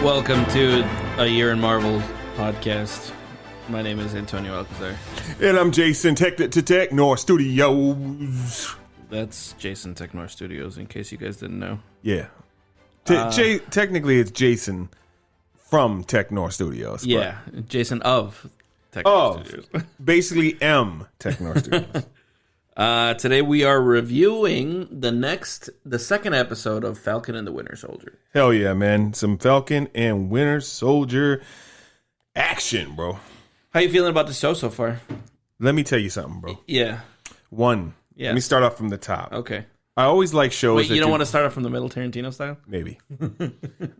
Welcome to a Year in Marvel podcast. My name is Antonio Alcazar. And I'm Jason Technor Studios. That's Jason Technor Studios, in case you guys didn't know. Yeah. Technically, it's Jason from Technor Studios. Yeah, Jason of Technor Studios. Basically, M Technor Studios. Today we are reviewing the second episode of Falcon and the Winter Soldier. Hell yeah, man. Some Falcon and Winter Soldier action, bro. How you feeling about the show so far? Let me tell you something, bro. Yeah. One. Yeah. Let me start off from the top. Okay. I always like shows Wait, you don't want to start off from the middle Tarantino style? Maybe.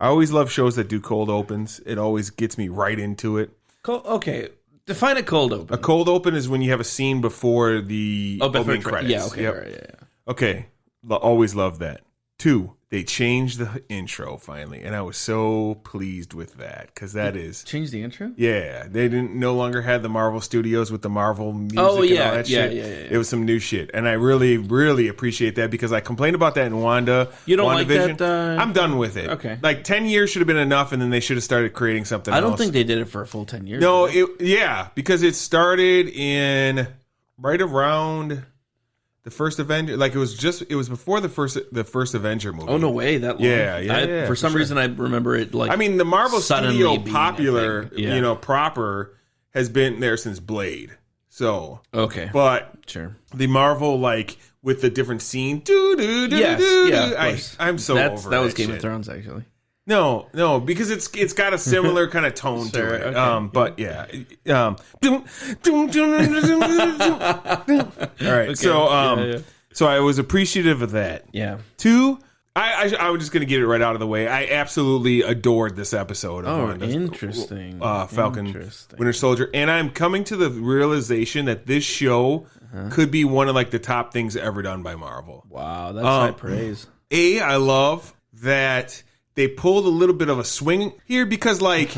I always love shows that do cold opens. It always gets me right into it. Okay. Define a cold open. A cold open is when you have a scene before the opening credits. Yeah, okay. Yep. Right, yeah. Okay. Always love that. 2, they changed the intro finally, and I was so pleased with that because that is change the intro. Yeah, they no longer had the Marvel Studios with the Marvel music. Oh yeah, and all that shit. Yeah. It was some new shit, and I really, really appreciate that because I complained about that in Wanda. You don't like WandaVision. that? I'm done with it. Okay, like 10 years should have been enough, and then they should have started creating something. I don't think they did it for a full 10 years. No, because it started in right around the first Avenger, like it was before the first Avenger movie. Oh no way, that long. Yeah. For some reason, I remember it like. I mean, the Marvel Studio being popular, proper has been there since Blade. So okay, but sure, the Marvel like with the different scene. I'm so over that was Game shit. of Thrones actually. No, because it's got a similar kind of tone to it. Okay. But yeah. All right. Okay. So I was appreciative of that. Yeah. 2, I was just going to get it right out of the way. I absolutely adored this episode of interesting. Falcon Winter Soldier, and I'm coming to the realization that this show could be one of like the top things ever done by Marvel. Wow, that's high praise. I love that they pulled a little bit of a swing here because, like,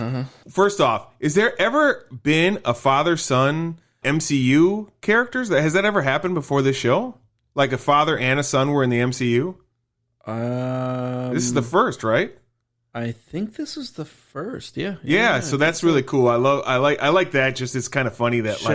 first off, is there ever been a father-son MCU characters? Has that ever happened before this show? Like a father and a son were in the MCU? This is the first, right? I think this is the first. Yeah. Yeah, so that's really cool. I like that. Just it's kind of funny that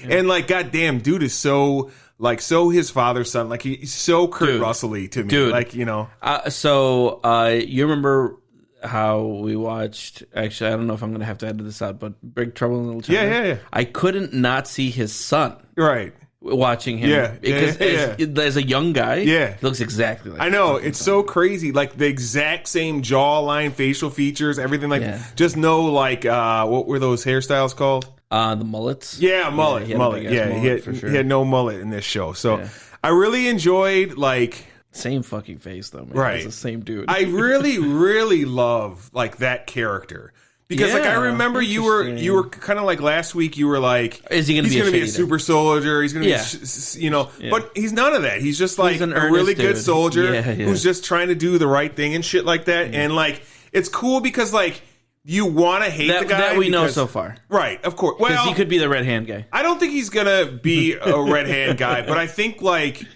and like goddamn, dude is so his father's son. Like he's so Kurt Russell-y to me. Dude. Like, you know. So you remember how we watched? Actually, I don't know if I'm going to have to edit this out, but Big Trouble in Little China. Yeah. I couldn't not see his son. Right. Watching him, because as a young guy, he looks exactly like. I know it's so crazy, like the exact same jawline, facial features, everything. Like just no like what were those hairstyles called? The mullets. Yeah, mullet. He had no mullet in this show, so I really enjoyed like same fucking face though, man. Right, it's the same dude. I really, really love like that character. Because like I remember you were kind of like last week you were like, is he going to be a super soldier? He's going to be but he's none of that. He's just like a really good soldier who's just trying to do the right thing and shit like that. And like it's cool because like you want to hate the guy that we know so far, right? Of course, well he could be the red hand guy. I don't think he's gonna be a red hand guy, but I think like.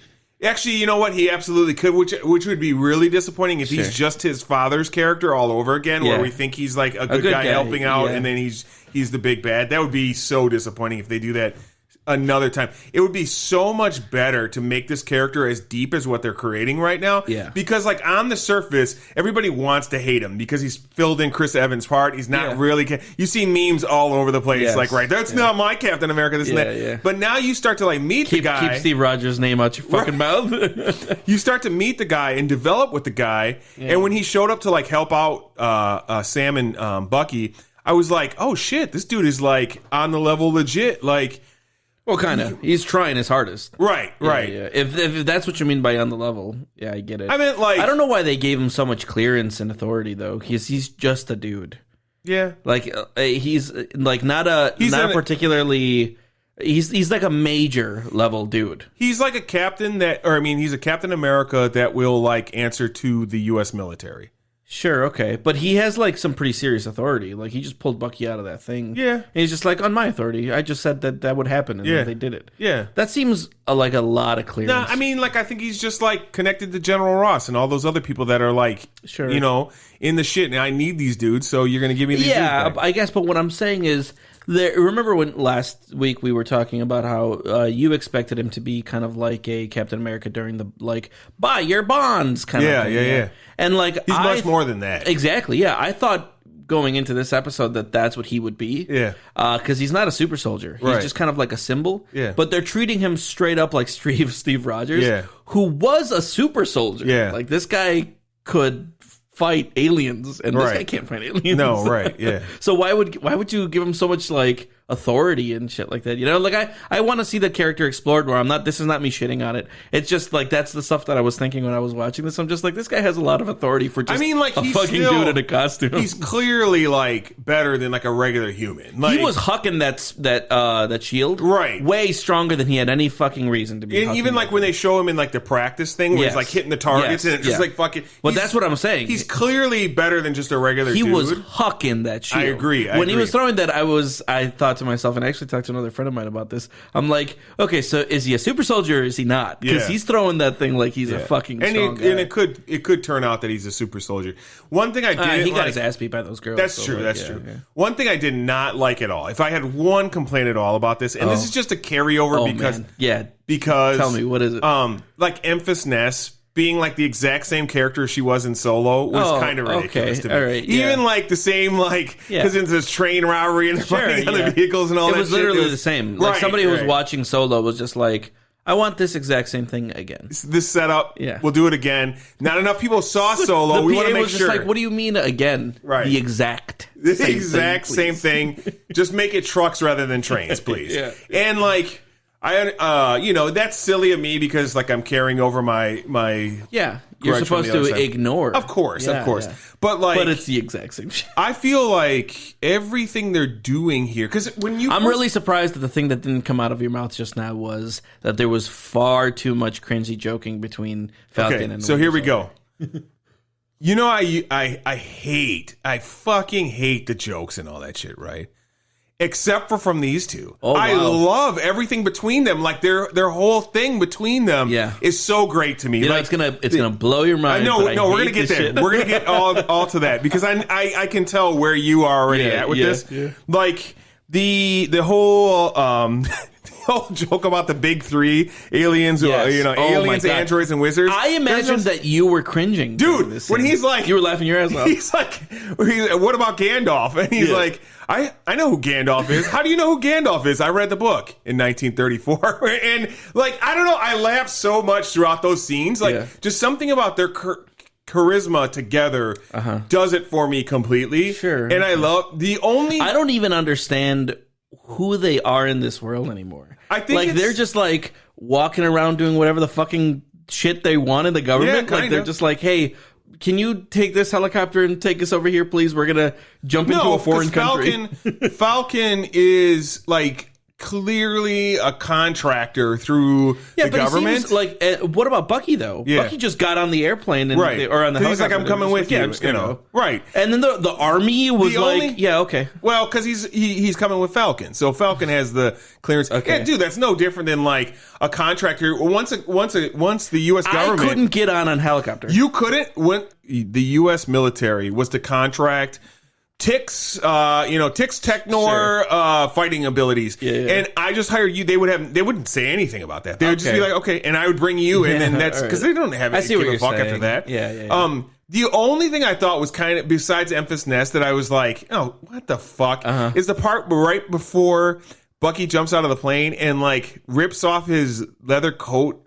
Actually, you know what? He absolutely could, which would be really disappointing if he's just his father's character all over again, where we think he's like a good guy helping out, and then he's the big bad. That would be so disappointing if they do that another time. It would be so much better to make this character as deep as what they're creating right now. Yeah. Because like on the surface, everybody wants to hate him because he's filled in Chris Evans' part. He's not really. You see memes all over the place, like that's not my Captain America. This and that. Yeah. But now you start to like meet the guy. Keep Steve Rogers' name out your fucking mouth. You start to meet the guy and develop with the guy. Yeah. And when he showed up to like help out Sam and Bucky, I was like, oh shit, this dude is like on the level legit, like. Well, kind of. He's trying his hardest. Right. Yeah. If that's what you mean by on the level, I get it. I mean, like... I don't know why they gave him so much clearance and authority, though. He's just a dude. Yeah. Like, he's like not particularly... He's like a major level dude. He's like a captain he's a Captain America that will like answer to the U.S. military. Sure, okay. But he has, like, some pretty serious authority. Like, he just pulled Bucky out of that thing. Yeah. And he's just like, on my authority, I just said that would happen, and then they did it. Yeah. That seems like a lot of clearance. No, I mean, like, I think he's just, like, connected to General Ross and all those other people that are, like, you know, in the shit, and I need these dudes, so you're going to give me these dudes back. I guess, but what I'm saying is, remember when last week we were talking about how you expected him to be kind of like a Captain America during the, like, buy your bonds kind of thing. Yeah. And, like, he's much more than that. Exactly, yeah. I thought going into this episode that's what he would be. Yeah. Because he's not a super soldier. He's just kind of like a symbol. Yeah. But they're treating him straight up like Steve Rogers, who was a super soldier. Yeah. Like, this guy could fight aliens, and this guy can't fight aliens. No, right, yeah. So why would you give him so much, like, authority and shit like that? You know, like, I want to see the character explored more. This is not me shitting on it. It's just, like, that's the stuff that I was thinking when I was watching this. I'm just like, this guy has a lot of authority for just a fucking dude in a costume. He's clearly, like, better than, like, a regular human. Like, he was hucking that shield way stronger than he had any fucking reason to be. And even, like, when they show him in, like, the practice thing where he's, like, hitting the targets and it's just, like, fucking... Well, that's what I'm saying. He's clearly better than just a regular dude. He was hucking that shield. I agree. When he was throwing that, I thought to myself, and I actually talked to another friend of mine about this. I'm like, okay, so is he a super soldier or is he not? Because he's throwing that thing like he's a fucking strong guy. And it could turn out that he's a super soldier. One thing I didn't he got his ass beat by those girls. That's true. That's true. Yeah. One thing I did not like at all. If I had one complaint at all about this, and this is just a carryover because tell me, what is it? Like Emphas Ness being like the exact same character she was in Solo was kind of ridiculous to me. All right, even like the same, like, because it's this train robbery and fighting on the vehicles and all that. It was literally the same. Like, somebody who was watching Solo was just like, I want this exact same thing again. This setup, we'll do it again. Not enough people saw Solo. We want to make sure. Like, what do you mean again? Right. The exact same thing. Just make it trucks rather than trains, please. And like, that's silly of me because, like, I'm carrying over my you're supposed to ignore. Of course. Yeah. But it's the exact same shit. I feel like everything they're doing here, because when I'm really surprised that the thing that didn't come out of your mouth just now was that there was far too much cringy joking between Falcon and so here we go. You know, I fucking hate the jokes and all that shit, right? Except for from these two. Oh, wow. I love everything between them. Like, their whole thing between them is so great to me. You know, like, it's gonna blow your mind. No, we're gonna get there. Shit. We're gonna get all to that because I can tell where you are already at with this. Yeah. Like the whole whole joke about the big three aliens, aliens, androids, and wizards. I imagined that you were cringing, dude. When he's like, you were laughing your ass off. He's like, what about Gandalf? And he's like, I know who Gandalf is. How do you know who Gandalf is? I read the book in 1934. And, like, I don't know. I laughed so much throughout those scenes. Like, just something about their charisma together does it for me completely. Sure. And I love I don't even understand who they are in this world anymore. I think, like, they're just, like, walking around doing whatever the fucking shit they want in the government. Yeah, like, they're just like, hey, can you take this helicopter and take us over here, please? We're going to jump into a foreign country. Falcon is, like, clearly a contractor through the government. Seems like, what about Bucky, though? Yeah. Bucky just got on the airplane or on the helicopter. He's like, I'm coming with you. I'm just gonna go. Right. And then the army was okay. Well, because he's coming with Falcon, so Falcon has the clearance. Okay. Yeah, dude, that's no different than like a contractor. Once the U.S. government, I couldn't get on helicopter. You couldn't when the U.S. military was to contract Tix Technor fighting abilities, and I just hired you. They wouldn't say anything about that. They would just be like, okay, and I would bring you, and then that's because they don't have any give a fuck after that. Yeah. The only thing I thought was kind of besides Emphas Ness that I was like, oh, what the fuck is the part right before Bucky jumps out of the plane and like rips off his leather coat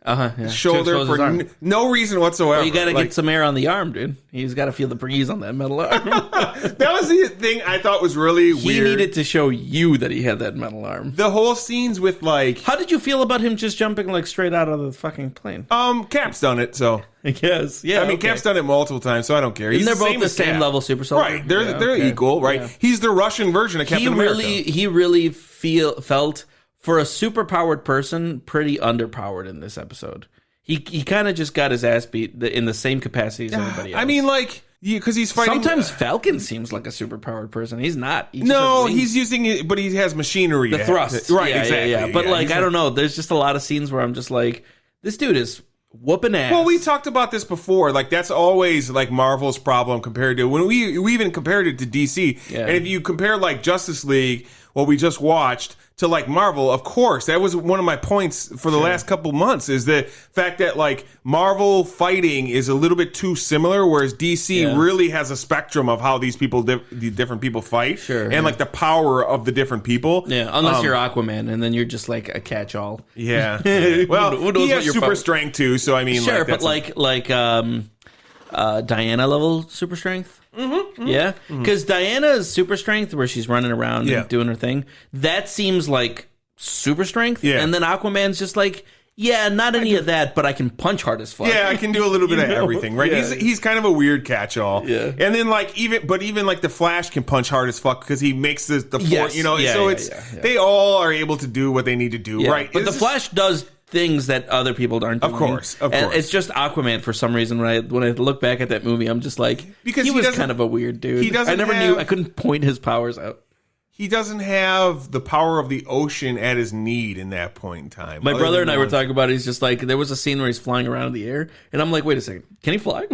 shoulder for no reason whatsoever. Well, you got to get some air on the arm, dude. He's got to feel the breeze on that metal arm. That was the thing I thought was really weird. He needed to show you that he had that metal arm. The whole scenes with like, how did you feel about him just jumping like straight out of the fucking plane? Cap's done it, so I guess. Yeah, I mean, Cap's done it multiple times, so I don't care. And they're both the same level super soldier, right? They're equal, right? Yeah. He's the Russian version of Captain America. He really felt, for a superpowered person, pretty underpowered in this episode. He kind of just got his ass beat in the same capacity as everybody else. I mean, like, because he's fighting. Sometimes Falcon seems like a superpowered person. He's not. He's using it, but he has machinery. The thrust. Right, yeah, exactly. Yeah. But I don't know. There's just a lot of scenes where I'm just like, this dude is whooping ass. Well, we talked about this before. Like, that's always like Marvel's problem compared to when we even compared it to DC. Yeah. And if you compare like Justice League, what we just watched, to like Marvel, of course, that was one of my points for the last couple months, is the fact that like Marvel fighting is a little bit too similar, whereas DC really has a spectrum of how these people, the different people fight, and like the power of the different people. Yeah, unless you're Aquaman, and then you're just like a catch-all. Yeah. Well, he has super strength too, so I mean, sure, like, but Diana level super strength. Mm-hmm. Yeah, because Diana's super strength, where she's running around and doing her thing, that seems like super strength. Yeah. And then Aquaman's just like, not any of that, but I can punch hard as fuck. Yeah, I can do a little bit of everything, right? Yeah. He's kind of a weird catch-all. Yeah. And then like even like the Flash can punch hard as fuck because he makes the force, they all are able to do what they need to do, right? But the Flash does things that other people aren't doing. Of course. And it's just Aquaman for some reason. When I look back at that movie, I'm just like, because he was kind of a weird dude. I couldn't point his powers out. He doesn't have the power of the ocean at his need in that point in time. My brother and I were talking about it. He's just like, there was a scene where he's flying around in the air, and I'm like, wait a second, can he fly?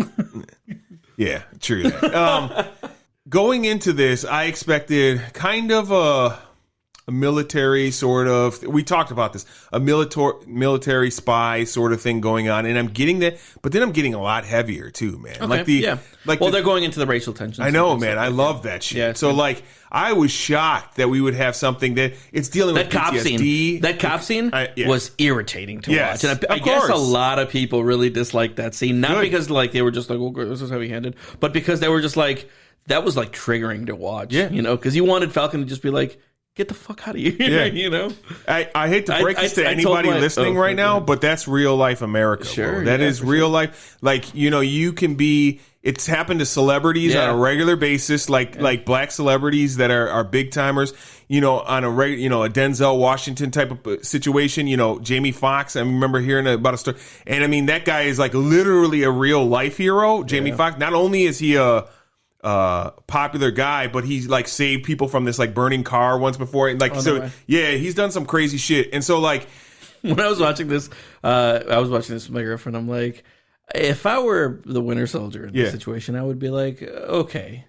Yeah, true. Going into this, I expected kind of a military sort of, we talked about this, a military spy sort of thing going on, and I'm getting that, but then I'm getting a lot heavier too, man. Okay, they're going into the racial tensions. I know, man. I love that shit. Yeah, so like, I was shocked that we would have something that it's dealing with PTSD. That cop scene was irritating to watch, and I guess a lot of people really disliked that scene, not because like they were just like, "Oh, this is heavy-handed," but because they were just like, that was like triggering to watch. Yeah, because you wanted Falcon to just be like, get the fuck out of here, I hate to break this to anybody listening right now, but that's real life America. Sure. That is real life. Like, you can be, it's happened to celebrities on a regular basis, like black celebrities that are big timers, on a a Denzel Washington type of situation, Jamie Foxx. I remember hearing about a story. And I mean, that guy is like literally a real life hero. Jamie Foxx, not only is he a popular guy, but he's like saved people from this like burning car once before, and like he's done some crazy shit. And so like, when I was watching this with my girlfriend, I'm like, if I were the Winter Soldier in this situation, I would be like, okay,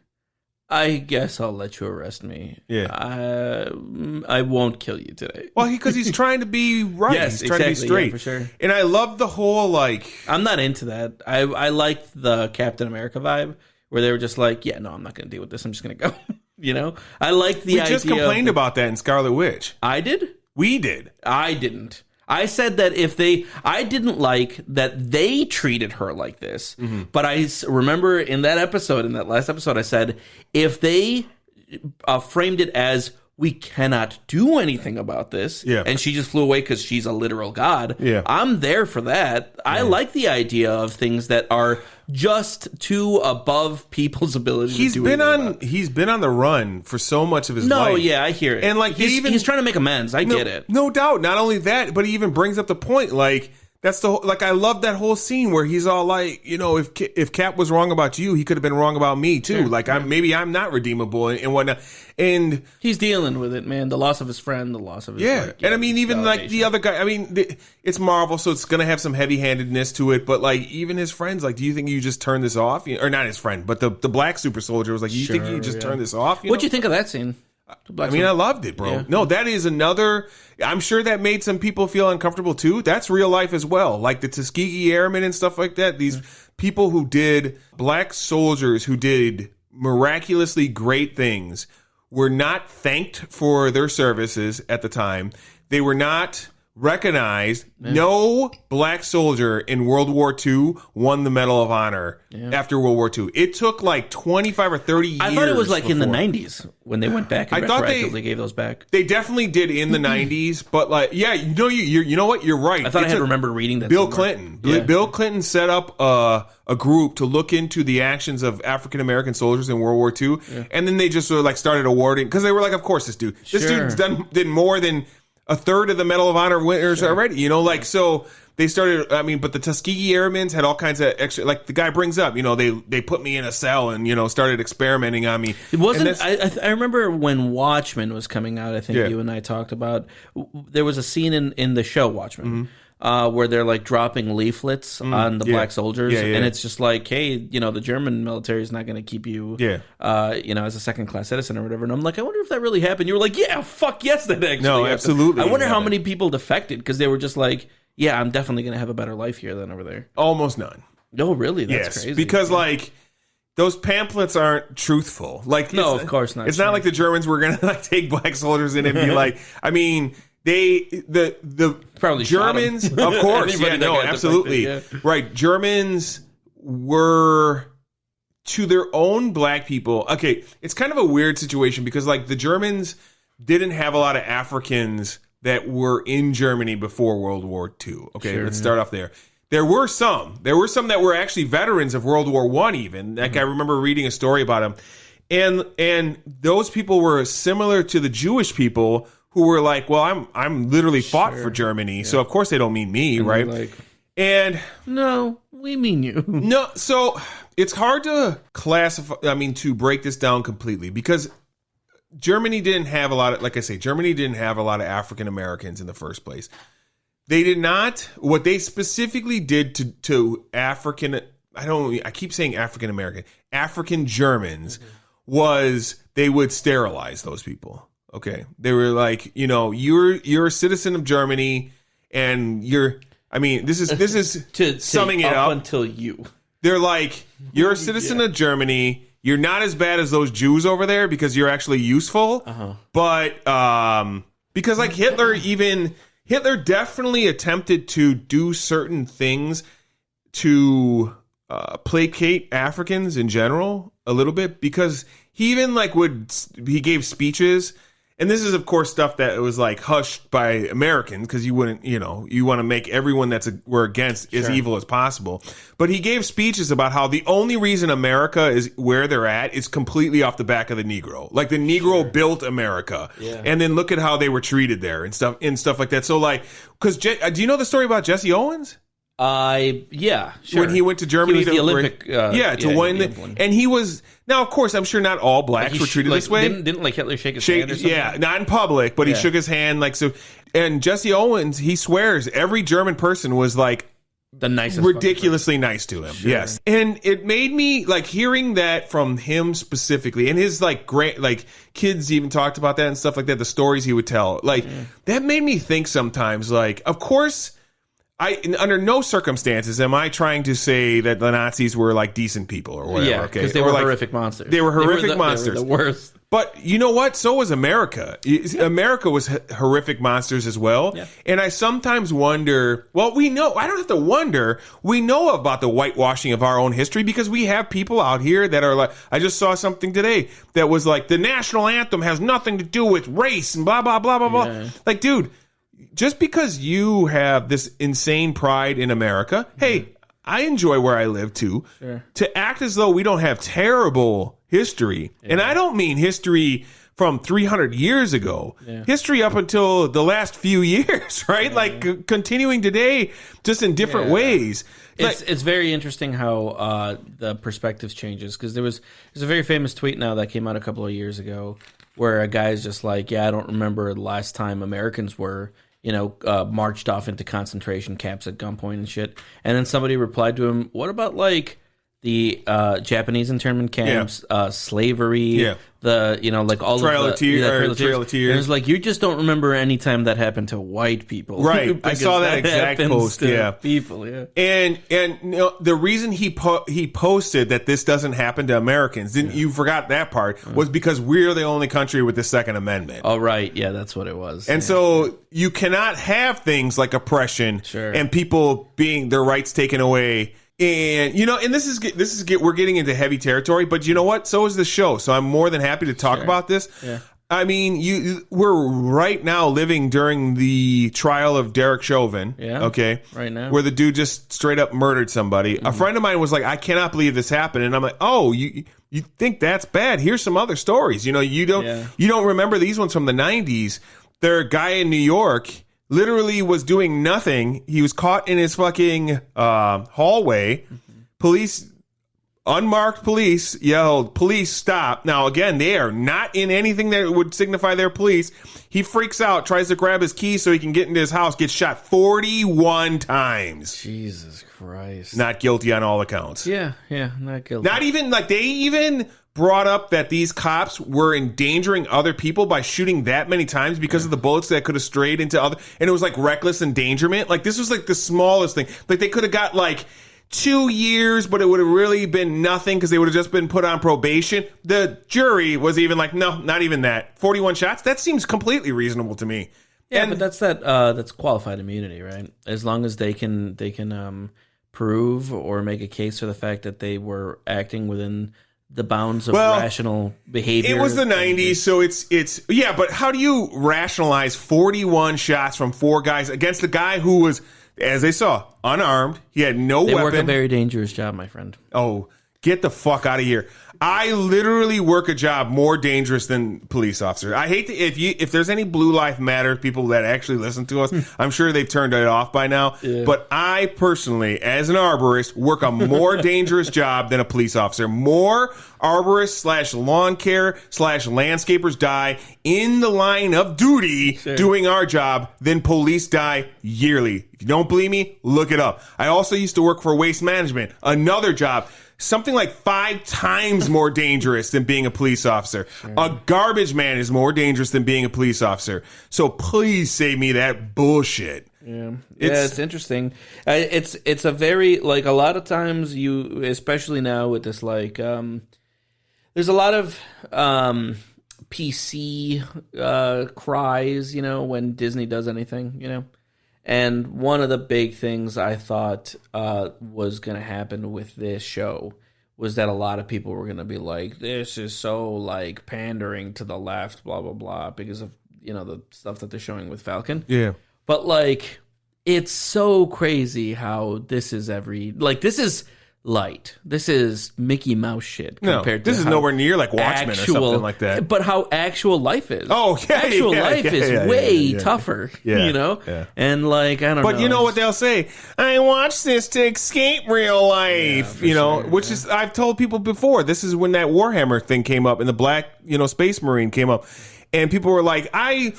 I guess I'll let you arrest me. I won't kill you today. Well, because he's trying to be right. Yes, he's trying to be straight. For sure. And I love the whole like, I'm not into that. I like the Captain America vibe, where they were just like, yeah, no, I'm not going to deal with this. I'm just going to go. I like the idea. We just complained about that in Scarlet Witch. I did? We did. I didn't. I said that I didn't like that they treated her like this. Mm-hmm. But I remember in that last episode, I said, if they framed it as, we cannot do anything about this, and she just flew away because she's a literal god, I'm there for that. I like the idea of things that are just too above people's ability to do anything. He's been on the run for so much of his life. No, yeah, I hear it. And like he's trying to make amends. I get it. No doubt. Not only that, but he even brings up the point, like, that's the like, I love that whole scene where he's all like, if Cap was wrong about you, he could have been wrong about me too. Sure. Like, I'm not redeemable and whatnot. And he's dealing with it, man. The loss of his friend, the loss of his and I mean, even like the other guy. I mean, it's Marvel, so it's gonna have some heavy-handedness to it. But like, even his friends, like, do you think you just turn this off? Or not his friend, but the black super soldier was like, you think you just turn this off? What'd you think of that scene? I mean, I loved it, bro. Yeah. No, that is another. I'm sure that made some people feel uncomfortable too. That's real life as well. Like the Tuskegee Airmen and stuff like that. These people who did, black soldiers who did miraculously great things, were not thanked for their services at the time. They were not recognized. No black soldier in World War II won the Medal of Honor after World War II. It took like 25 or 30 years. I thought it was like in the 90s when they went back and retroactively gave those back. They definitely did in the 90s, but like, you know what? You're right. I thought I had remembered reading that. Bill Clinton. Yeah. Bill Clinton set up a group to look into the actions of African American soldiers in World War II, and then they just sort of like started awarding, because they were like, of course, this dude's did more than a third of the Medal of Honor winners already. You know, like so. They started, I mean, but the Tuskegee Airmen had all kinds of extra, like the guy brings up, you know, they put me in a cell and, you know, started experimenting on me. It wasn't, I remember when Watchmen was coming out, I think you and I talked about, there was a scene in the show Watchmen where they're like dropping leaflets on the black soldiers. And it's just like, hey, you know, the German military is not going to keep you, you know, as a second-class citizen or whatever. And I'm like, I wonder if that really happened. You were like, yeah, fuck yes, that actually No, happened. absolutely. I wonder how many people defected because they were just like, yeah, I'm definitely going to have a better life here than over there. Almost none. Oh, really? That's crazy. Because, like, those pamphlets aren't truthful. Like, no, of course not. It's not like the Germans were going to, like, take black soldiers in and be like, I mean, the probably Germans, of course. Yeah, no, absolutely. Right. Germans were, to their own black people. Okay, it's kind of a weird situation because, like, the Germans didn't have a lot of Africans that were in Germany before World War II. Okay, let's start off there. There were some that were actually veterans of World War I even. Like I remember reading a story about them. And those people were similar to the Jewish people who were like, well, I'm literally fought for Germany, so of course they don't mean me, right? Like, and no, we mean you. No, so it's hard to classify, I mean, to break this down completely because Germany didn't have a lot of, like I say, Germany didn't have a lot of African Americans in the first place. They did not, what they specifically did to African, I keep saying African American, African Germans was they would sterilize those people. Okay. They were like, you know, you're a citizen of Germany and this is to summing it up until you. They're like, you're a citizen of Germany. You're not as bad as those Jews over there because you're actually useful. But because like Hitler definitely attempted to do certain things to placate Africans in general a little bit because he even like he gave speeches. And this is, of course, stuff that was like hushed by Americans because you wouldn't, you know, you want to make everyone we're against as evil as possible. But he gave speeches about how the only reason America is where they're at is completely off the back of the Negro. Like the Negro built America, and then look at how they were treated there and stuff like that. So like, because do you know the story about Jesse Owens? Yeah, sure. When he went to Germany, he was the Olympic, to win, and he was. Now, of course, I'm sure not all blacks were treated this way. Didn't like Hitler shake his hand or something? Yeah, not in public, but he shook his hand like so. And Jesse Owens, he swears every German person was like the nicest, ridiculously nice to him. Sure. Yes, and it made me like hearing that from him specifically, and his like kids even talked about that and stuff like that. The stories he would tell, like that made me think sometimes. Like, of course. Under no circumstances am I trying to say that the Nazis were like decent people or whatever. Yeah, because they were like, horrific monsters. They were horrific monsters. They were the worst. But you know what? So was America. America was horrific monsters as well. Yeah. And I sometimes wonder, well, we know, I don't have to wonder, we know about the whitewashing of our own history because we have people out here that are like, I just saw something today that was like, the national anthem has nothing to do with race and blah, blah, blah, blah, blah. Like, dude, just because you have this insane pride in America, hey, I enjoy where I live too. Sure. To act as though we don't have terrible history, and I don't mean history from 300 years ago, history up until the last few years, right? Yeah. Like continuing today, just in different ways. It's very interesting how the perspectives changes because there's a very famous tweet now that came out a couple of years ago where a guy's just like, yeah, I don't remember the last time Americans were marched off into concentration camps at gunpoint and shit. And then somebody replied to him, what about, like, the Japanese internment camps, slavery, all Trail of the... Trail of Tears. And it's like, you just don't remember any time that happened to white people. Right. I saw that exact post, people, yeah. And the reason he posted that this doesn't happen to Americans, you forgot that part, was because we're the only country with the Second Amendment. Oh, right. Yeah, that's what it was. And so you cannot have things like oppression and people being their rights taken away. And and this is we're getting into heavy territory, but you know what? So is the show. So I'm more than happy to talk about this. Yeah. I mean, we're right now living during the trial of Derek Chauvin. Yeah. Okay. Right now, where the dude just straight up murdered somebody. Mm-hmm. A friend of mine was like, "I cannot believe this happened," and I'm like, "Oh, you think that's bad? Here's some other stories. You don't remember these ones from the '90s." their guy in New York literally was doing nothing. He was caught in his fucking hallway. Unmarked police yelled, "Police, stop." Now, again, they are not in anything that would signify they're police. He freaks out, tries to grab his keys so he can get into his house, gets shot 41 times. Jesus Christ. Not guilty on all accounts. Yeah, not guilty. Not even, like, they even brought up that these cops were endangering other people by shooting that many times because of the bullets that could have strayed into other, and it was like reckless endangerment. Like, this was like the smallest thing. Like, they could have got like 2 years, but it would have really been nothing because they would have just been put on probation. The jury was even like, no, not even that. 41 shots? That seems completely reasonable to me. Yeah, but that's qualified immunity, right? As long as they can prove or make a case for the fact that they were acting within the bounds of rational behavior. It was the 90s, so it's yeah, but how do you rationalize 41 shots from 4 guys against a guy who was, as they saw, unarmed? He had no weapon. They work a very dangerous job, my friend. Oh, get the fuck out of here. I literally work a job more dangerous than police officers. I hate to, if there's any Blue Lives Matter people that actually listen to us, I'm sure they've turned it off by now. Yeah. But I personally, as an arborist, work a more dangerous job than a police officer. More arborists / lawn care / landscapers die in the line of duty doing our job than police die yearly. If you don't believe me, look it up. I also used to work for waste management, another job. Something like 5 times more dangerous than being a police officer. Sure. A garbage man is more dangerous than being a police officer. So please save me that bullshit. Yeah, it's interesting. It's a very, like, a lot of times you, especially now with this, like, there's a lot of PC cries, when Disney does anything, And one of the big things I thought was going to happen with this show was that a lot of people were going to be like, this is so, like, pandering to the left, blah, blah, blah, because of, the stuff that they're showing with Falcon. Yeah. But, like, it's so crazy how this is this is light. This is Mickey Mouse shit compared to this is nowhere near like Watchmen or something like that. But how actual life is. Oh, yeah. Actual life is way tougher, Yeah. And like, I don't know. But you know what they'll say? I watched this to escape real life, sure, which is, I've told people before, this is when that Warhammer thing came up and the Black, Space Marine came up. And people were like, I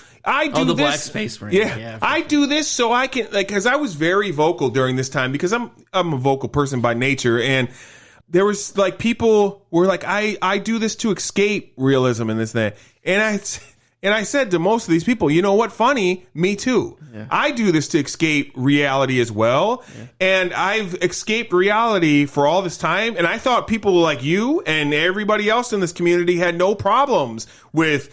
do this. Black Space Marine. Yeah, I do this so I can, like, because I was very vocal during this time because I'm a vocal person by nature, and there was like people were like, I do this to escape realism and this and that, and I said to most of these people, you know what? Funny, me too. Yeah. I do this to escape reality as well, and I've escaped reality for all this time, and I thought people like you and everybody else in this community had no problems with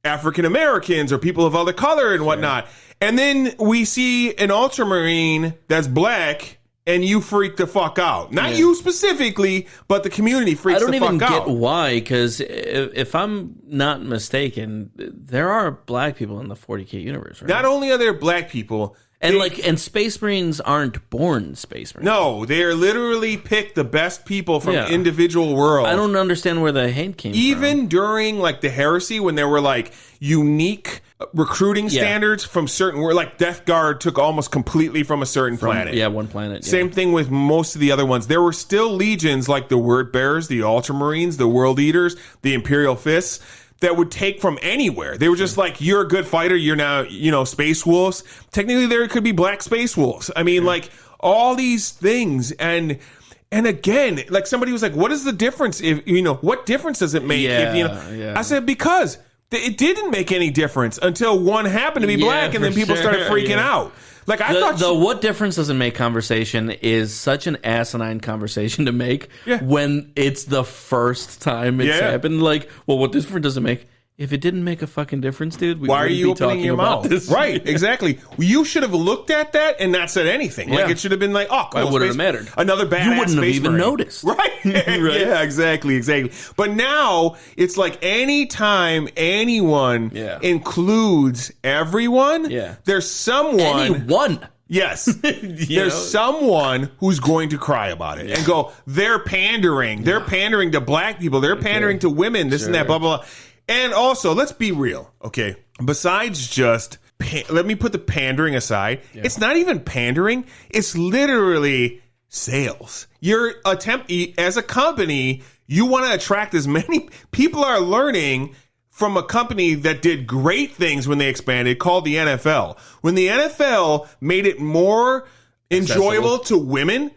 African Americans or people of other color and whatnot. And then we see an ultramarine that's black and you freak the fuck out. Not you specifically, but the community freaks the fuck out. I don't even get why, because if I'm not mistaken, there are black people in the 40K universe, right? Not only are there black people, and Space Marines aren't born Space Marines. No, they're literally picked the best people from individual worlds. I don't understand where the hate came from. Even during like the heresy, when there were like unique recruiting standards from certain, where like Death Guard took almost completely from a certain planet. Yeah, one planet. Same thing with most of the other ones. There were still legions like the Word Bearers, the Ultramarines, the World Eaters, the Imperial Fists, that would take from anywhere. They were just like, you're a good fighter, you're now, Space Wolves. Technically, there could be Black Space Wolves. I mean, like, all these things. And again, like, somebody was like, what is the difference if, what difference does it make? I said, because it didn't make any difference until one happened to be black, and then people started freaking out. Like, I thought the what difference does it make conversation is such an asinine conversation to make when it's the first time it's happened. Like, well, what difference does it make? If it didn't make a fucking difference, dude, why are you opening your mouth? This. Right, exactly. You should have looked at that and not said anything. Yeah. Like, it should have been like, oh, cool, it wouldn't have mattered. Another badass You wouldn't have even Marine. noticed. Right? Right? Yeah, exactly. But now, it's like anytime anyone includes everyone, there's someone... Anyone! Yes. There's someone who's going to cry about it and go, they're pandering. They're pandering to black people. They're pandering to women, this and that, blah, blah, blah. And also, let's be real, okay? Besides just, let me put the pandering aside. Yeah. It's not even pandering. It's literally sales. Your attempt, as a company, you want to attract as many people are learning from a company that did great things when they expanded, called the NFL. When the NFL made it more enjoyable to women,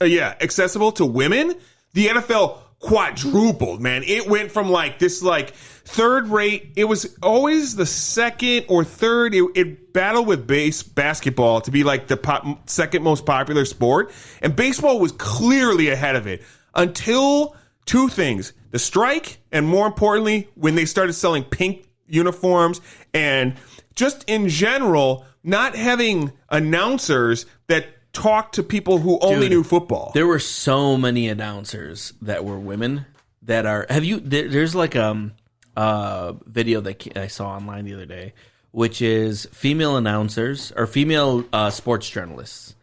accessible to women, the NFL quadrupled, man. It went from like this like third rate. It was always the second or third. It battled with basketball to be like the second most popular sport. And baseball was clearly ahead of it until two things: the strike, and more importantly, when they started selling pink uniforms, and just in general, not having announcers that talk to people who only knew football. There were so many announcers that were women that are. There's like video that I saw online the other day, which is female announcers or female sports journalists.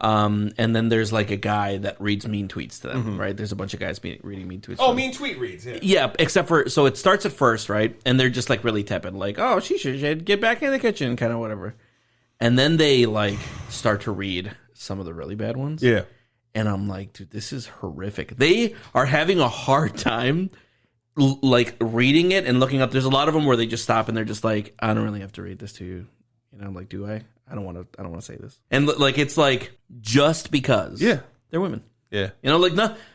And then there's like a guy that reads mean tweets to them, right? There's a bunch of guys reading mean tweets. Oh, mean tweet reads, yeah. Yeah, except for, so it starts at first, right? And they're just like really tepid, like, oh, she should get back in the kitchen, kind of whatever. And then they like start to read some of the really bad ones. Yeah. And I'm like, dude, this is horrific. They are having a hard time like reading it and looking up. There's a lot of them where they just stop and they're just like, I don't really have to read this to you. You know, like, do I? I don't want to say this. And like, it's like just because they're women. Yeah. You know, like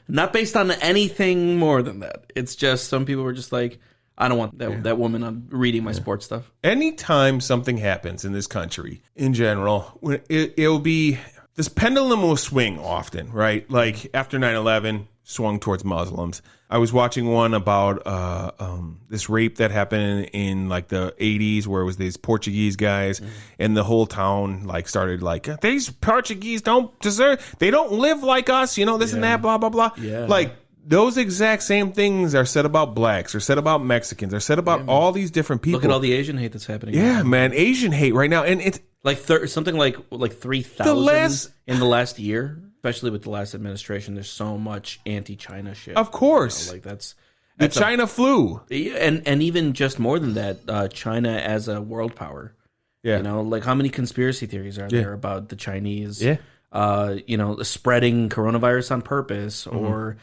not based on anything more than that. It's just some people were just like, I don't want that woman on reading my sports stuff. Anytime something happens in this country, in general, it'll be, this pendulum will swing often, right? Like after 9/11, swung towards Muslims. I was watching one about this rape that happened in like the 80s where it was these Portuguese guys and the whole town like started like, these Portuguese don't deserve, they don't live like us, you know, this and that, blah, blah, blah. Yeah. Like those exact same things are said about blacks, are said about Mexicans, are said about all these different people. Look at all the Asian hate that's happening. Yeah, man, Asian hate right now. And it's like something like 3,000 in the last year. Especially with the last administration, there's so much anti-China shit. Of course. You know, like that's the China flu. And even just more than that, China as a world power. Yeah. You know, like how many conspiracy theories are there about the Chinese, you know, spreading coronavirus on purpose or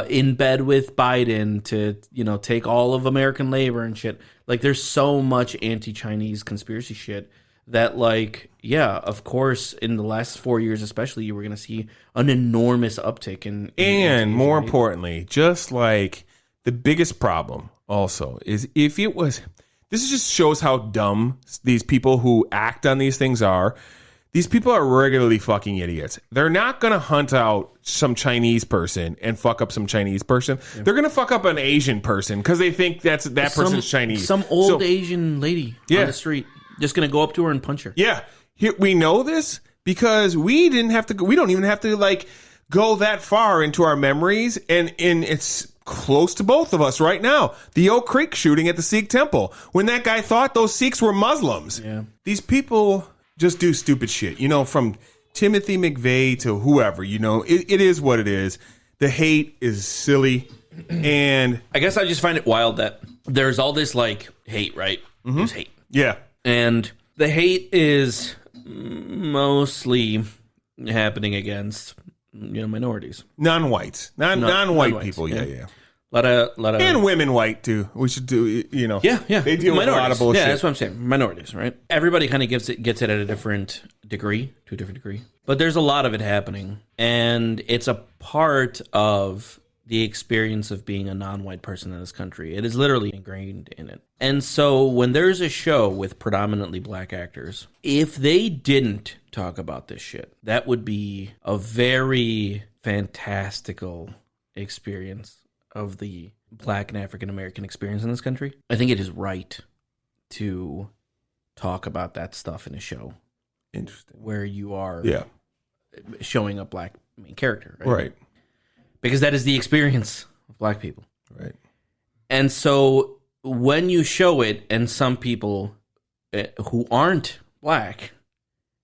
in bed with Biden to, you know, take all of American labor and shit. Like there's so much anti-Chinese conspiracy shit that, like, yeah, of course, in the last 4 years especially, you were going to see an enormous uptick in and more importantly, just like the biggest problem also is if it was, this just shows how dumb these people who act on these things are. These people are regularly fucking idiots. They're not going to hunt out some Chinese person and fuck up some Chinese person. Yeah. They're going to fuck up an Asian person because they think that person's Chinese. Some old Asian lady on the street. Just going to go up to her and punch her. Yeah. We know this because we don't even have to like go that far into our memories. And it's close to both of us right now. The Oak Creek shooting at the Sikh temple. When that guy thought those Sikhs were Muslims. Yeah. These people just do stupid shit. You know, from Timothy McVeigh to whoever, you know, it is what it is. The hate is silly. And I guess I just find it wild that there's all this like hate, right? There's hate. Yeah. And the hate is mostly happening against, you know, minorities, non-whites, non-white people. Yeah. A lot of and women white too. We should do, you know. Yeah. They deal with a lot of bullshit. Yeah, that's what I'm saying. Minorities, right? Everybody kind of gets it at a different degree, to a different degree. But there's a lot of it happening, and it's a part of the experience of being a non-white person in this country. It is literally ingrained in it. And so when there's a show with predominantly black actors, if they didn't talk about this shit, that would be a very fantastical experience of the black and African American experience in this country. I think it is right to talk about that stuff in a show. Interesting. Where you are showing a black main character. Right. Because that is the experience of black people. Right. And so when you show it, and some people who aren't black,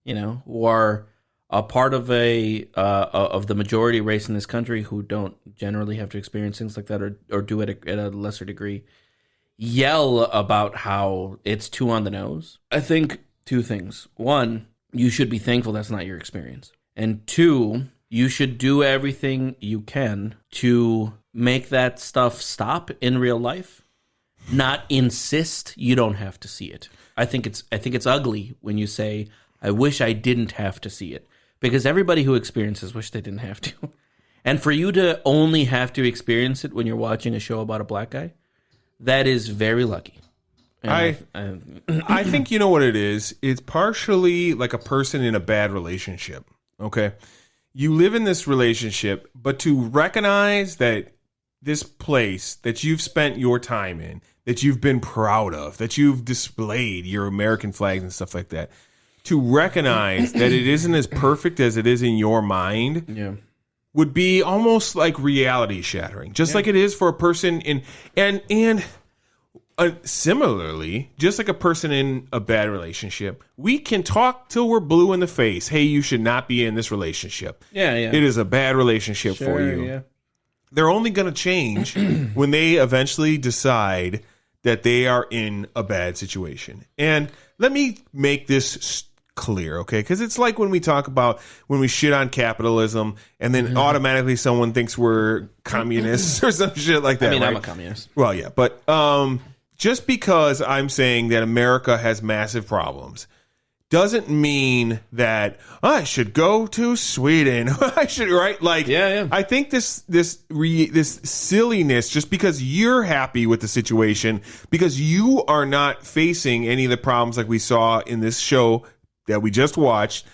you know, who are a part of of the majority race in this country who don't generally have to experience things like that or do it at a lesser degree, yell about how it's too on the nose. I think two things. One, you should be thankful that's not your experience. And two, you should do everything you can to make that stuff stop in real life, not insist you don't have to see it. I think it's ugly when you say, I wish I didn't have to see it. Because everybody who experiences wish they didn't have to. And for you to only have to experience it when you're watching a show about a black guy, that is very lucky. I think you know what it is? It's partially like a person in a bad relationship, okay? You live in this relationship, but to recognize that this place that you've spent your time in, that you've been proud of, that you've displayed your American flags and stuff like that, to recognize that it isn't as perfect as it is in your mind would be almost like reality shattering, just like it is for a person in and similarly, just like a person in a bad relationship, we can talk till we're blue in the face. Hey, you should not be in this relationship. It is a bad relationship for you. Yeah. They're only going to change when they eventually decide that they are in a bad situation. And let me make this clear, okay? Because it's like when we talk about when we shit on capitalism and then automatically someone thinks we're communists or some shit like that. I mean, right? I'm a communist. Well, yeah, but just because I'm saying that America has massive problems doesn't mean that I should go to Sweden. I should, right? Like, I think this silliness, just because you're happy with the situation, because you are not facing any of the problems like we saw in this show that we just watched,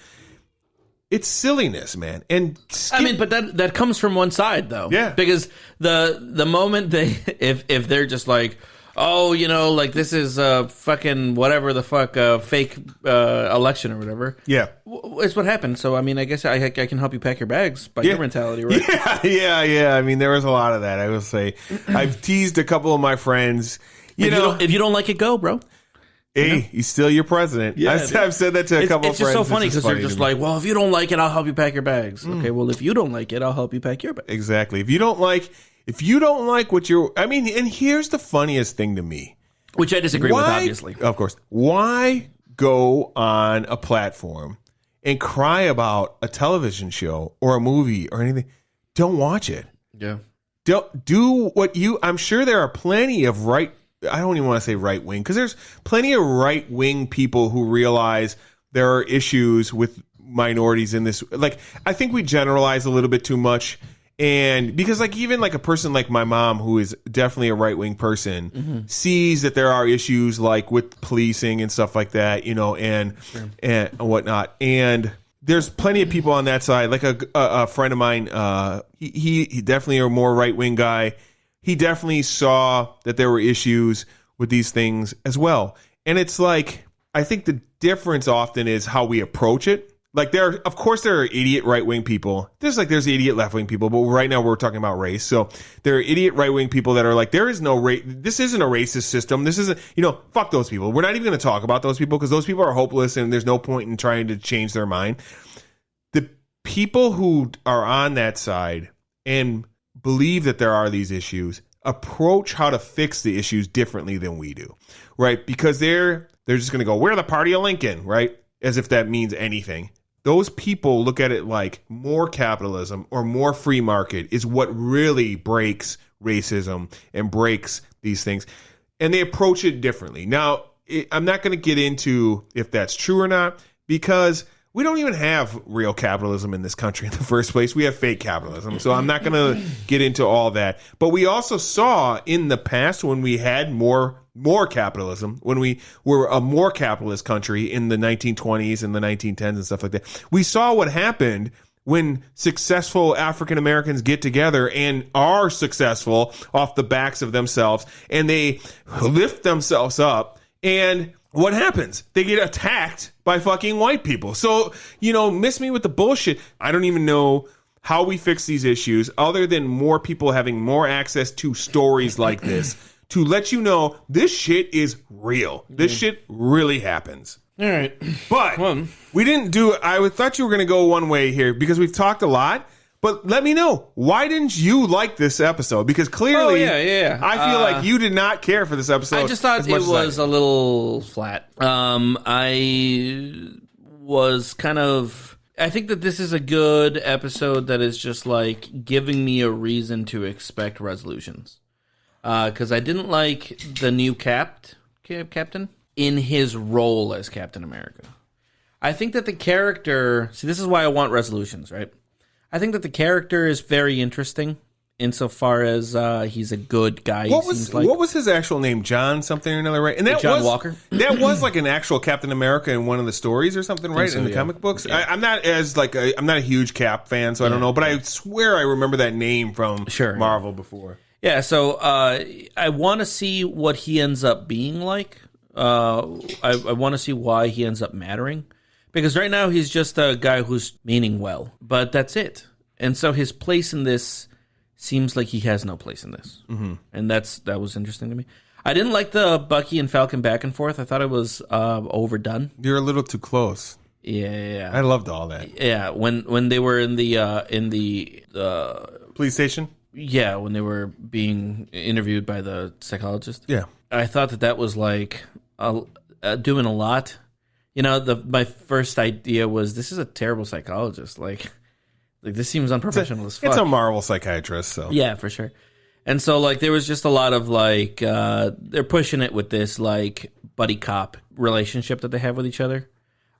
it's silliness, man. And I mean, but that comes from one side, though. Yeah, because the moment they if they're just like, oh, you know, like this is fucking whatever the fuck fake election or whatever. Yeah, it's what happened. So I mean, I guess I can help you pack your bags by your mentality, right? Yeah. I mean, there was a lot of that. I will say, I've teased a couple of my friends. If you don't like it, go, bro. Hey, he's still your president. Yeah, I've said that to a couple of friends. It's just so funny because they're just like, well, if you don't like it, I'll help you pack your bags. Okay, well, if you don't like it, I'll help you pack your bags. Exactly. If you don't like what you're... I mean, and here's the funniest thing to me. Which I disagree with, obviously. Of course. Why go on a platform and cry about a television show or a movie or anything? Don't watch it. Yeah. Don't do what you... I'm sure there are plenty of I don't even want to say right wing, because there's plenty of right wing people who realize there are issues with minorities in this. Like, I think we generalize a little bit too much. And because like even like a person like my mom, who is definitely a right wing person, sees that there are issues like with policing and stuff like that, and whatnot. And there's plenty of people on that side. Like a friend of mine, he definitely a more right wing guy. He definitely saw that there were issues with these things as well. And it's like, I think the difference often is how we approach it. Like of course there are idiot right-wing people. There's idiot left-wing people, but right now we're talking about race. So there are idiot right-wing people that are like, there is no race. This isn't a racist system. This isn't, fuck those people. We're not even going to talk about those people because those people are hopeless and there's no point in trying to change their mind. The people who are on that side and believe that there are these issues approach how to fix the issues differently than we do, right? Because they're just going to go, we're the party of Lincoln, right? As if that means anything. Those people look at it like more capitalism or more free market is what really breaks racism and breaks these things. And they approach it differently. Now, I'm not going to get into if that's true or not, because we don't even have real capitalism in this country in the first place. We have fake capitalism. So I'm not going to get into all that. But we also saw in the past when we had more capitalism, when we were a more capitalist country in the 1920s and the 1910s and stuff like that, we saw what happened when successful African Americans get together and are successful off the backs of themselves, and they lift themselves up, and what happens? They get attacked by fucking white people. So, miss me with the bullshit. I don't even know how we fix these issues other than more people having more access to stories like this to let you know this shit is real. This shit really happens. All right. But we didn't do... I thought you were going to go one way here because we've talked a lot, But let me know, why didn't you like this episode? Because clearly, I feel like you did not care for this episode. I just thought it was a little flat. I was kind of... I think that this is a good episode that is just like giving me a reason to expect resolutions. Because I didn't like the new captain in his role as Captain America. I think that the character... See, this is why I want resolutions, right? I think that the character is very interesting insofar as he's a good guy. What was his actual name? John something or another, right? And that John Walker. That was like an actual Captain America in one of the stories or something, right? In the comic books. Yeah. I'm not a huge Cap fan, so I don't know. But I swear I remember that name from Marvel before. Yeah, so I want to see what he ends up being like. I want to see why he ends up mattering. Because right now he's just a guy who's meaning well, but that's it. And so his place in this seems like he has no place in this. Mm-hmm. And that was interesting to me. I didn't like the Bucky and Falcon back and forth. I thought it was overdone. You're a little too close. Yeah. I loved all that. Yeah, when they were in the police station? Yeah, when they were being interviewed by the psychologist. Yeah. I thought that was like doing a lot. You know, my first idea was, this is a terrible psychologist. Like this seems unprofessional as fuck. It's a Marvel psychiatrist, so. Yeah, for sure. And so, like, there was just a lot of, like, they're pushing it with this, like, buddy cop relationship that they have with each other.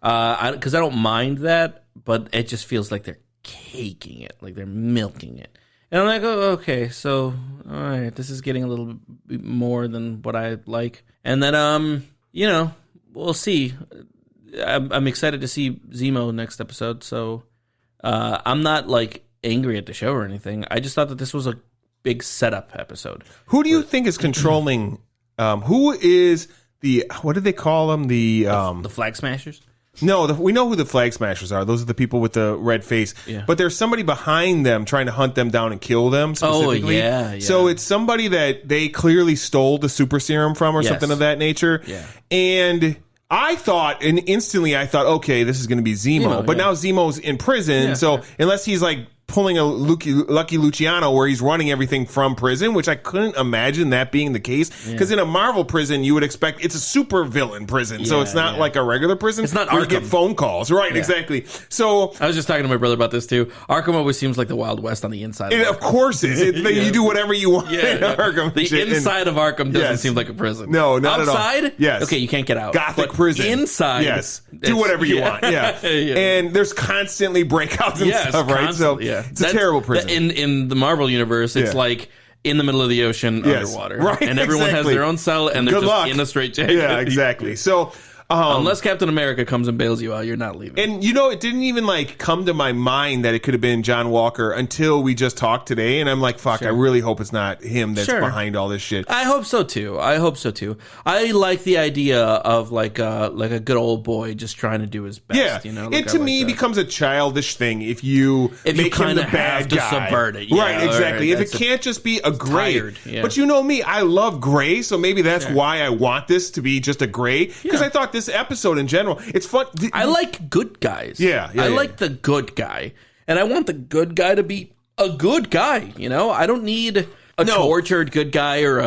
Because I don't mind that, but it just feels like they're caking it. Like, they're milking it. And I'm like, oh, okay, so, all right, this is getting a little bit more than what I like. And then, you know, we'll see. I'm excited to see Zemo next episode, so I'm not like angry at the show or anything. I just thought that this was a big setup episode. Who do you think is controlling? Who is what did they call them? The Flag Smashers? No, we know who the Flag Smashers are. Those are the people with the red face. Yeah. But there's somebody behind them trying to hunt them down and kill them specifically. Oh, yeah. So it's somebody that they clearly stole the super serum from or something of that nature. Yeah. And I thought, and instantly I thought, okay, this is going to be Zemo. But now Zemo's in prison, so unless he's like pulling a Lucky Luciano where he's running everything from prison, which I couldn't imagine that being the case. Because in a Marvel prison, you would expect it's a super villain prison, so it's not like a regular prison. It's not where Arkham. you get phone calls, right? Exactly. So I was just talking to my brother about this too. Arkham always seems like the Wild West on the inside. It of course is. You do whatever you want in Arkham. The inside of Arkham doesn't seem like a prison. No, not outside, at all. Yes. Okay, you can't get out. Gothic prison. Inside, yes. Do whatever you want. Yeah. And there's constantly breakouts and stuff, right? So it's a terrible prison. In the Marvel universe, it's like in the middle of the ocean, underwater, right? And everyone has their own cell, and they're just in a straitjacket. Yeah, exactly. So unless Captain America comes and bails you out, you're not leaving. And you know, it didn't even like come to my mind that it could have been John Walker until we just talked today, and I'm like, fuck, I really hope it's not him that's behind all this shit. I hope so too. I like the idea of like a good old boy just trying to do his best. Yeah, you know, it to me becomes a childish thing if you make him the bad guy. To subvert it, right? Exactly. If it can't just be a gray, but you know me, I love gray, so maybe that's why I want this to be just a gray, because I thought this episode in general, it's fun. I like good guys. I like the good guy, and I want the good guy to be a good guy. You know, I don't need a tortured good guy or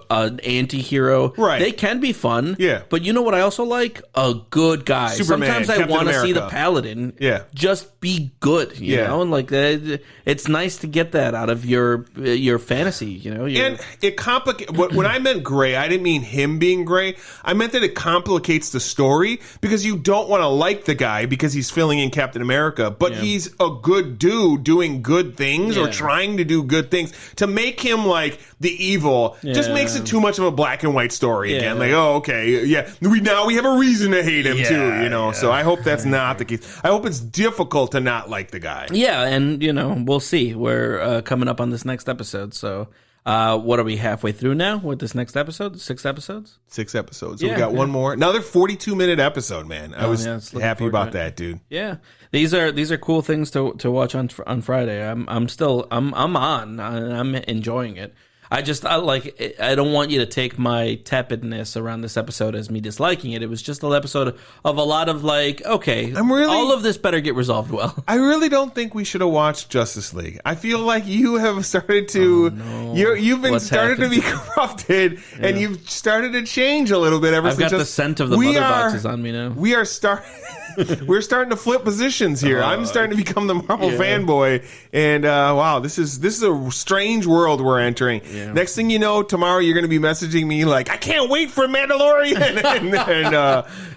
an anti-hero. Right. They can be fun. Yeah. But you know what I also like? A good guy. Superman, sometimes I want to see the Paladin just be good, you know? And like it's nice to get that out of your fantasy, you know? And it complicates... When I meant gray, I didn't mean him being gray. I meant that it complicates the story because you don't want to like the guy because he's filling in Captain America, but he's a good dude doing good things or trying to do good things. To make him like the evil just makes it too much of a black and white story again. Like, oh, okay, we have a reason to hate him too, you know. So I hope that's not the case. I hope it's difficult to not like the guy. Yeah, and you know, we'll see. We're coming up on this next episode, so what are we halfway through now with this next episode? 6 episodes? 6 episodes. So we got one more. Another 42-minute episode, man. I was happy about that, dude. Yeah. These are cool things to watch on Friday. I'm on. I'm enjoying it. I don't want you to take my tepidness around this episode as me disliking it. It was just an episode of a lot of like, okay, all of this better get resolved well. I really don't think we should have watched Justice League. I feel like you have started to, you've been started to be corrupted, and you've started to change a little bit ever since. I've got the scent of the mother boxes on me now. We're starting to flip positions here. I'm starting to become the Marvel fanboy, and wow, this is a strange world we're entering. Yeah. Next thing you know, tomorrow you're going to be messaging me like, I can't wait for Mandalorian, and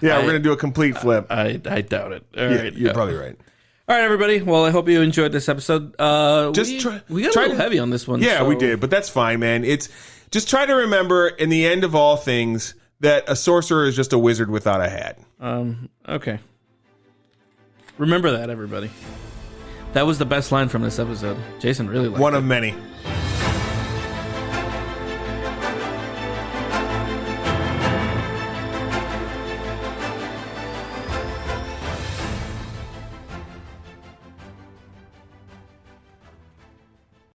we're going to do a complete flip. I doubt it. All right, you're probably right. All right, everybody. Well, I hope you enjoyed this episode. We got a little heavy on this one. Yeah, we did, but that's fine, man. It's just try to remember, in the end of all things, that a sorcerer is just a wizard without a hat. Okay. Remember that, everybody. That was the best line from this episode. Jason really liked it. One of many.